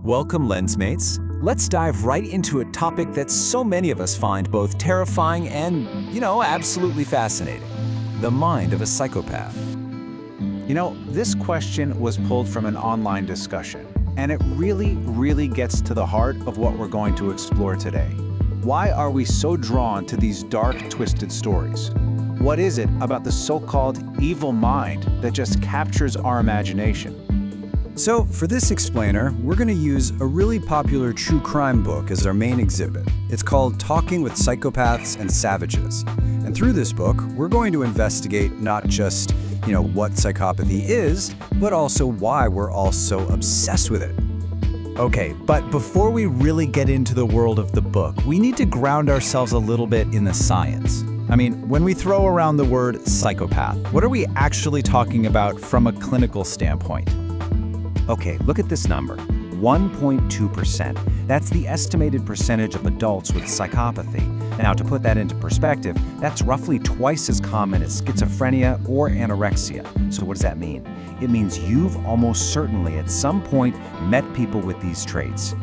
Welcome, Lensmates. Let's dive right into a topic that so many of us find both terrifying and, absolutely fascinating. The mind of a psychopath. This question was pulled from an online discussion, and it really gets to the heart of what we're going to explore today. Why are we so drawn to these dark, twisted stories? What is it about the so-called evil mind that just captures our imagination? So, for this explainer, we're going to use a really popular true crime book as our main exhibit. It's called Talking with Psychopaths and Savages. And through this book, we're going to investigate not just, what psychopathy is, but also why we're all so obsessed with it. Okay, but before we really get into the world of the book, we need to ground ourselves a little bit in the science. When we throw around the word psychopath, what are we actually talking about from a clinical standpoint? Okay, look at this number, 1.2%. That's the estimated percentage of adults with psychopathy. Now, to put that into perspective, that's roughly twice as common as schizophrenia or anorexia. So what does that mean? It means you've almost certainly at some point met people with these traits.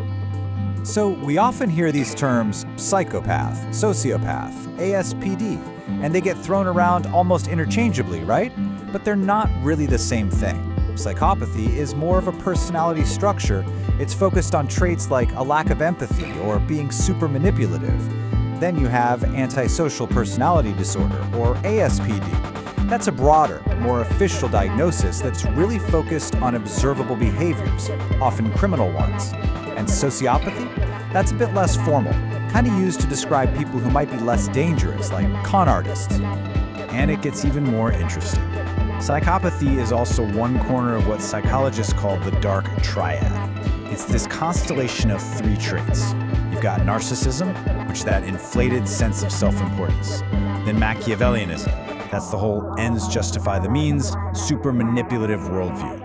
So we often hear these terms psychopath, sociopath, ASPD, and they get thrown around almost interchangeably, right? But they're not really the same thing. Psychopathy is more of a personality structure. It's focused on traits like a lack of empathy or being super manipulative. Then you have antisocial personality disorder, or ASPD. That's a broader, more official diagnosis that's really focused on observable behaviors, often criminal ones. And sociopathy? That's a bit less formal, kind of used to describe people who might be less dangerous, like con artists. And it gets even more interesting. Psychopathy is also one corner of what psychologists call the dark triad. It's this constellation of three traits. You've got narcissism, which is that inflated sense of self-importance. Then Machiavellianism, that's the whole ends justify the means, super manipulative worldview.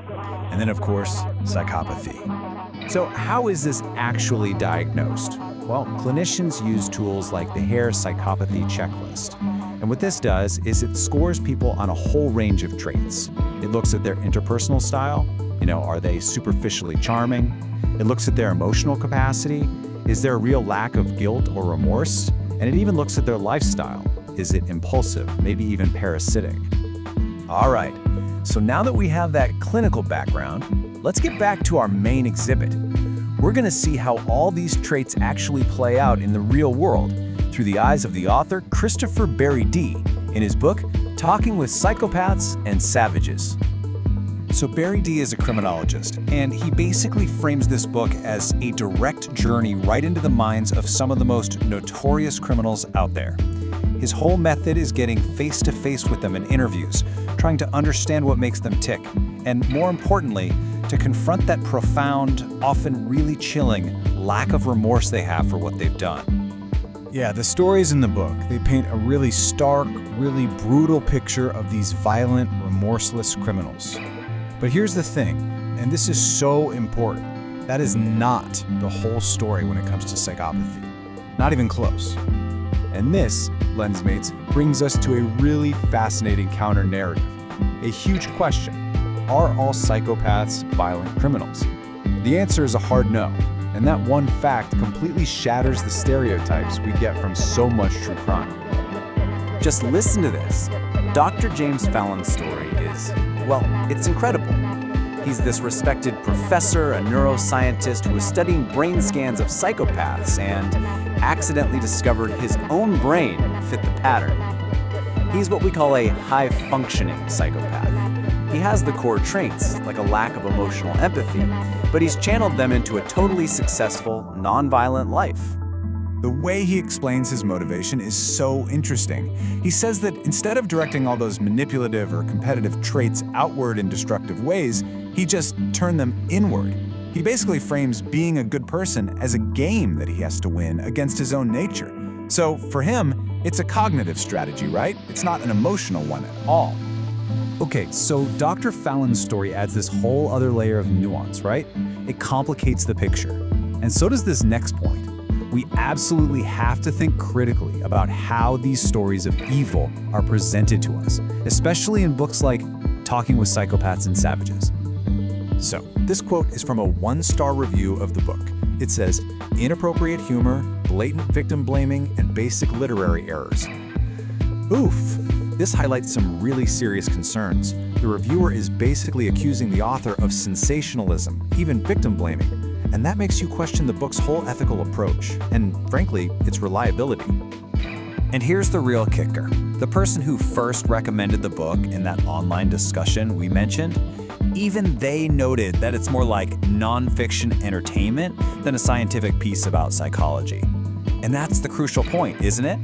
And then, of course, psychopathy. So how is this actually diagnosed? Well, clinicians use tools like the Hare Psychopathy Checklist. And what this does is it scores people on a whole range of traits. It looks at their interpersonal style. Are they superficially charming? It looks at their emotional capacity. Is there a real lack of guilt or remorse? And it even looks at their lifestyle. Is it impulsive, maybe even parasitic? All right, so now that we have that clinical background, let's get back to our main exhibit. We're going to see how all these traits actually play out in the real world through the eyes of the author Christopher Barry D. in his book, Talking with Psychopaths and Savages. So Barry D. is a criminologist, and he basically frames this book as a direct journey right into the minds of some of the most notorious criminals out there. His whole method is getting face-to-face with them in interviews, trying to understand what makes them tick, and more importantly, to confront that profound, often really chilling, lack of remorse they have for what they've done. Yeah, the stories in the book, they paint a really stark, really brutal picture of these violent, remorseless criminals. But here's the thing, and this is so important, that is not the whole story when it comes to psychopathy. Not even close. And this, Lensmates, brings us to a really fascinating counter-narrative. A huge question: are all psychopaths violent criminals? The answer is a hard no, and that one fact completely shatters the stereotypes we get from so much true crime. Just listen to this. Dr. James Fallon's story is, it's incredible. He's this respected professor, a neuroscientist who was studying brain scans of psychopaths and accidentally discovered his own brain fit the pattern. He's what we call a high-functioning psychopath. He has the core traits, like a lack of emotional empathy, but he's channeled them into a totally successful, nonviolent life. The way he explains his motivation is so interesting. He says that instead of directing all those manipulative or competitive traits outward in destructive ways, he just turned them inward. He basically frames being a good person as a game that he has to win against his own nature. So for him, it's a cognitive strategy, right? It's not an emotional one at all. Okay, so Dr. Fallon's story adds this whole other layer of nuance, right? It complicates the picture. And so does this next point. We absolutely have to think critically about how these stories of evil are presented to us, especially in books like Talking with Psychopaths and Savages. So, this quote is from a 1-star review of the book. It says, "Inappropriate humor, blatant victim blaming, and basic literary errors." Oof! This highlights some really serious concerns. The reviewer is basically accusing the author of sensationalism, even victim blaming. And that makes you question the book's whole ethical approach, and frankly, its reliability. And here's the real kicker. The person who first recommended the book in that online discussion we mentioned, even they noted that it's more like nonfiction entertainment than a scientific piece about psychology. And that's the crucial point, isn't it?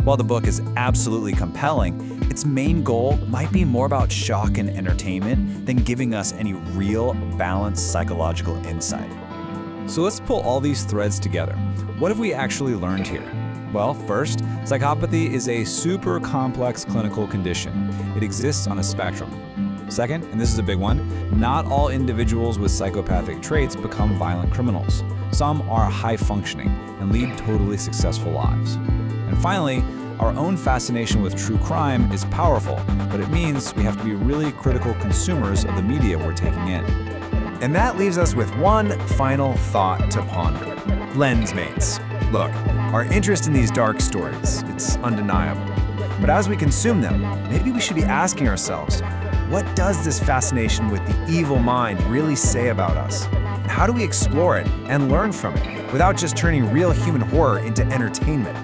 While the book is absolutely compelling, its main goal might be more about shock and entertainment than giving us any real, balanced psychological insight. So let's pull all these threads together. What have we actually learned here? Well, first, psychopathy is a super complex clinical condition. It exists on a spectrum. Second, and this is a big one, not all individuals with psychopathic traits become violent criminals. Some are high functioning and lead totally successful lives. And finally, our own fascination with true crime is powerful, but it means we have to be really critical consumers of the media we're taking in. And that leaves us with one final thought to ponder. Lensmates. Look, our interest in these dark stories, it's undeniable. But as we consume them, maybe we should be asking ourselves, what does this fascination with the evil mind really say about us? And how do we explore it and learn from it without just turning real human horror into entertainment?